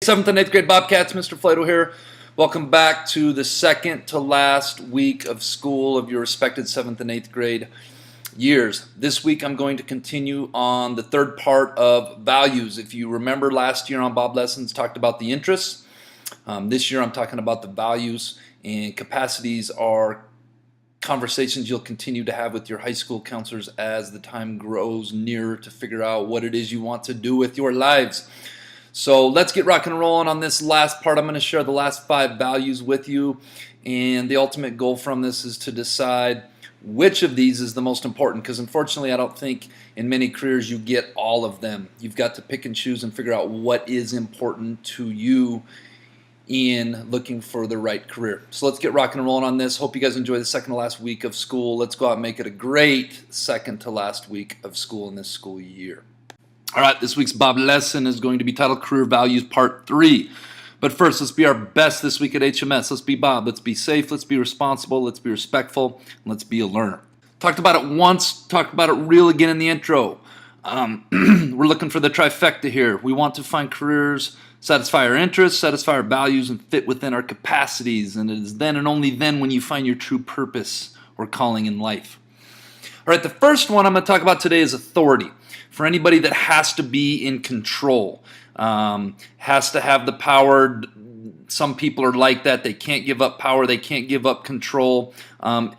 7th and 8th grade Bobcats, Mr. Flato here. Welcome back to the second to last week of school of your respected 7th and 8th grade years. This week I'm going to continue on the third part of values. If you remember last year on B.O.B Lessons talked about the interests. This year I'm talking about the values, and capacities are conversations you'll continue to have with your high school counselors as the time grows nearer to figure out what it is you want to do with your lives. So let's get rocking and rolling on this last part. I'm going to share the last 5 values with you, and the ultimate goal from this is to decide which of these is the most important, because unfortunately I don't think in many careers you get all of them. You've got to pick and choose and figure out what is important to you in looking for the right career. So let's get rocking and rolling on this. Hope you guys enjoy the second to last week of school. Let's go out and make it a great second to last week of school in this school year. All right, this week's B.O.B lesson is going to be titled Career Values Part 3. But first, let's be our best this week at HMS. Let's be B.O.B. Let's be safe. Let's be responsible. Let's be respectful. And let's be a learner. Talked about it once. Talked about it real again in the intro. We're looking for the trifecta here. We want to find careers, satisfy our interests, satisfy our values, and fit within our capacities. And it is then and only then when you find your true purpose or calling in life. All right, the first one I'm going to talk about today is authority. For anybody that has to be in control, has to have the power. Some people are like that. They can't give up power. They can't give up control, and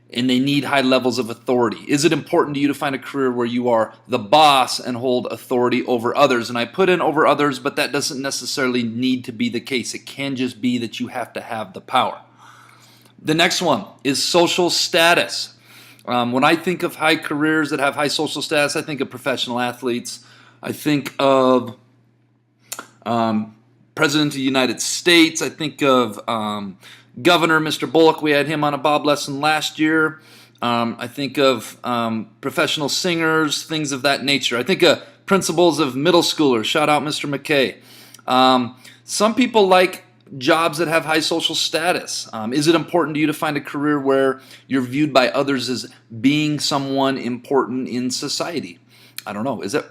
they need high levels of authority. Is it important to you to find a career where you are the boss and hold authority over others? And I put in over others, but that doesn't necessarily need to be the case. It can just be that you have to have the power. The next one is social status. When I think of high careers that have high social status, I think of professional athletes. I think of President of the United States. I think of Governor Mr. Bullock. We had him on a B.O.B lesson last year. I think of professional singers, things of that nature. I think of principals of middle schoolers. Shout out Mr. McKay. Some people like jobs that have high social status. Is it important to you to find a career where you're viewed by others as being someone important in society? I don't know. Is it?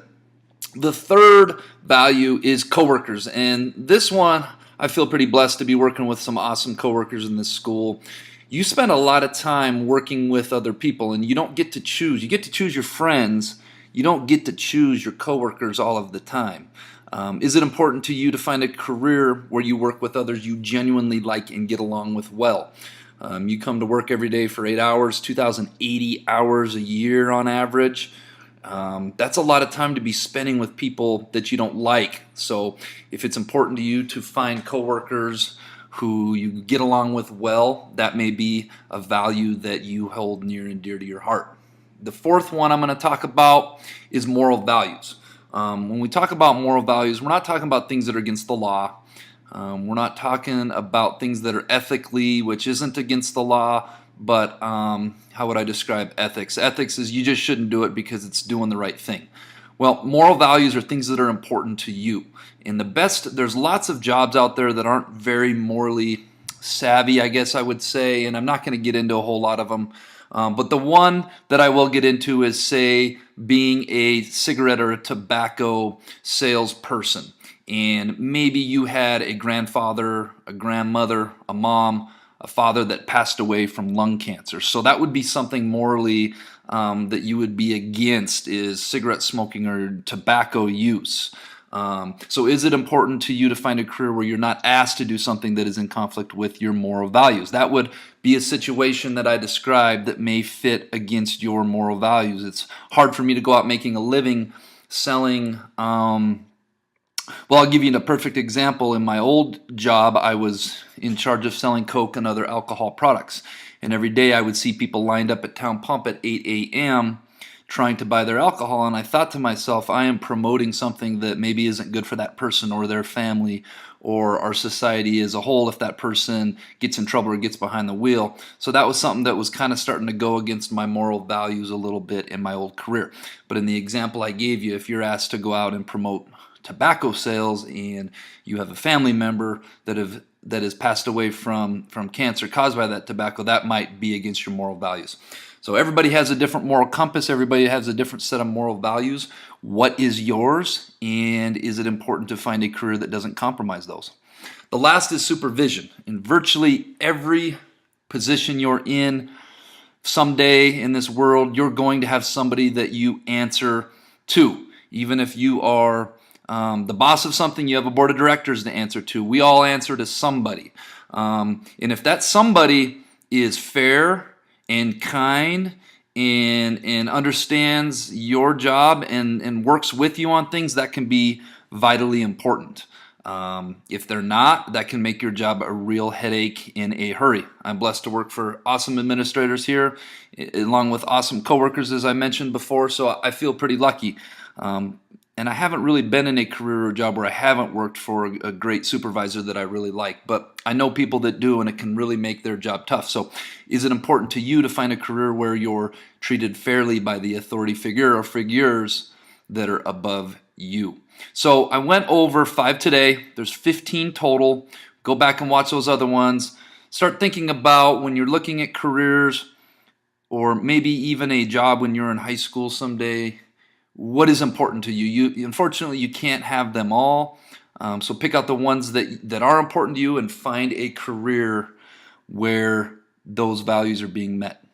The third value is coworkers, and this one I feel pretty blessed to be working with some awesome coworkers in this school. You spend a lot of time working with other people, and you don't get to choose. You get to choose your friends. You don't get to choose your coworkers all of the time. Is it important to you to find a career where you work with others you genuinely like and get along with well? You come to work every day for 8 hours, 2,080 hours a year on average. That's a lot of time to be spending with people that you don't like. So if it's important to you to find coworkers who you get along with well, that may be a value that you hold near and dear to your heart. The fourth one I'm going to talk about is moral values. When we talk about moral values, we're not talking about things that are against the law. We're not talking about things that are ethically, which isn't against the law, but how would I describe ethics? Ethics is you just shouldn't do it because it's doing the right thing. Well, moral values are things that are important to you. And there's lots of jobs out there that aren't very morally savvy, I guess I would say, and I'm not going to get into a whole lot of them. But the one that I will get into is, say, being a cigarette or a tobacco salesperson. And maybe you had a grandfather, a grandmother, a mom, a father that passed away from lung cancer. So that would be something morally that you would be against, is cigarette smoking or tobacco use. So is it important to you to find a career where you're not asked to do something that is in conflict with your moral values? That would be a situation that I described that may fit against your moral values. It's hard for me to go out making a living selling. Well, I'll give you a perfect example. In my old job, I was in charge of selling Coke and other alcohol products. And every day I would see people lined up at Town Pump at 8 a.m. trying to buy their alcohol, and I thought to myself, I am promoting something that maybe isn't good for that person or their family or our society as a whole if that person gets in trouble or gets behind the wheel. So that was something that was kind of starting to go against my moral values a little bit in my old career. But in the example I gave you, if you're asked to go out and promote tobacco sales and you have a family member that has passed away from cancer caused by that tobacco, that might be against your moral values. So everybody has a different moral compass. Everybody has a different set of moral values. What is yours? And is it important to find a career that doesn't compromise those? The last is supervision. In virtually every position you're in, someday in this world, you're going to have somebody that you answer to. Even if you are the boss of something, you have a board of directors to answer to. We all answer to somebody. And if that somebody is fair and kind and understands your job and works with you on things, that can be vitally important. If they're not, that can make your job a real headache in a hurry. I'm blessed to work for awesome administrators here, along with awesome coworkers, as I mentioned before, so I feel pretty lucky. And I haven't really been in a career or job where I haven't worked for a great supervisor that I really like, but I know people that do, and it can really make their job tough. So is it important to you to find a career where you're treated fairly by the authority figure or figures that are above you? So I went over 5 today. There's 15 total. Go back and watch those other ones. Start thinking about when you're looking at careers, or maybe even a job when you're in high school someday, what is important to you? Unfortunately, you can't have them all. So pick out the ones that are important to you and find a career where those values are being met.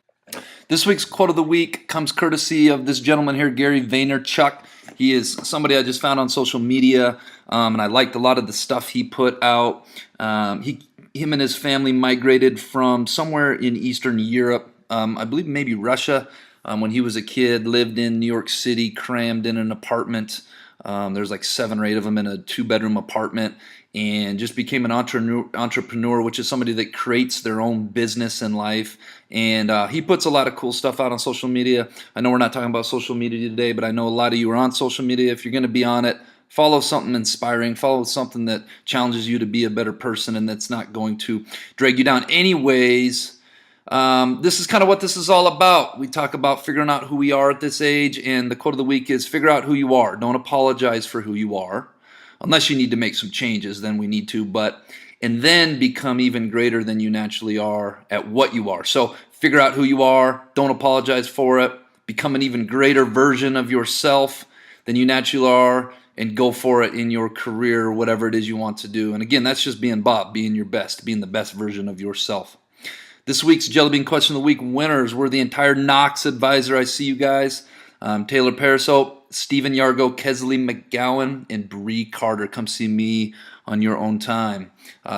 This week's quote of the week comes courtesy of this gentleman here, Gary Vaynerchuk. He is somebody I just found on social media, and I liked a lot of the stuff he put out. Him and his family migrated from somewhere in Eastern Europe, I believe maybe Russia, when he was a kid, lived in New York City, crammed in an apartment. There's like 7 or 8 of them in a 2-bedroom apartment, and just became an entrepreneur, which is somebody that creates their own business in life. And he puts a lot of cool stuff out on social media. I know we're not talking about social media today, but I know a lot of you are on social media. If you're going to be on it, follow something inspiring, follow something that challenges you to be a better person and that's not going to drag you down. Anyways, this is kind of what this is all about. We talk about figuring out who we are at this age, and the quote of the week is figure out who you are. Don't apologize for who you are. Unless you need to make some changes, then we need to, and then become even greater than you naturally are at what you are. So figure out who you are, don't apologize for it, become an even greater version of yourself than you naturally are, and go for it in your career or whatever it is you want to do. And again, that's just being Bob, being your best, being the best version of yourself. This week's Jellybean Question of the Week winners were the entire Knox Advisor. I see you guys. Taylor Parasoap, Stephen Yargo, Kesley McGowan, and Bree Carter. Come see me on your own time.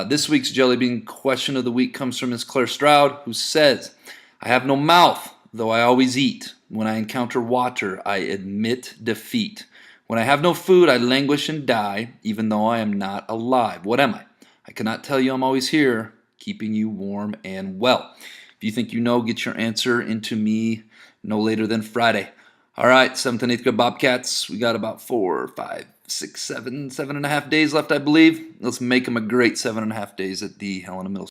This week's Jellybean Question of the Week comes from Ms. Claire Stroud, who says, I have no mouth, though I always eat. When I encounter water, I admit defeat. When I have no food, I languish and die, even though I am not alive. What am I? I cannot tell you I'm always here, keeping you warm and well. If you think you know, get your answer into me no later than Friday. All right, 7th and 8th grade Bobcats, we got about 4, 5, 6, 7, 7.5 days left, I believe. Let's make them a great 7.5 days at the Helena Middle School.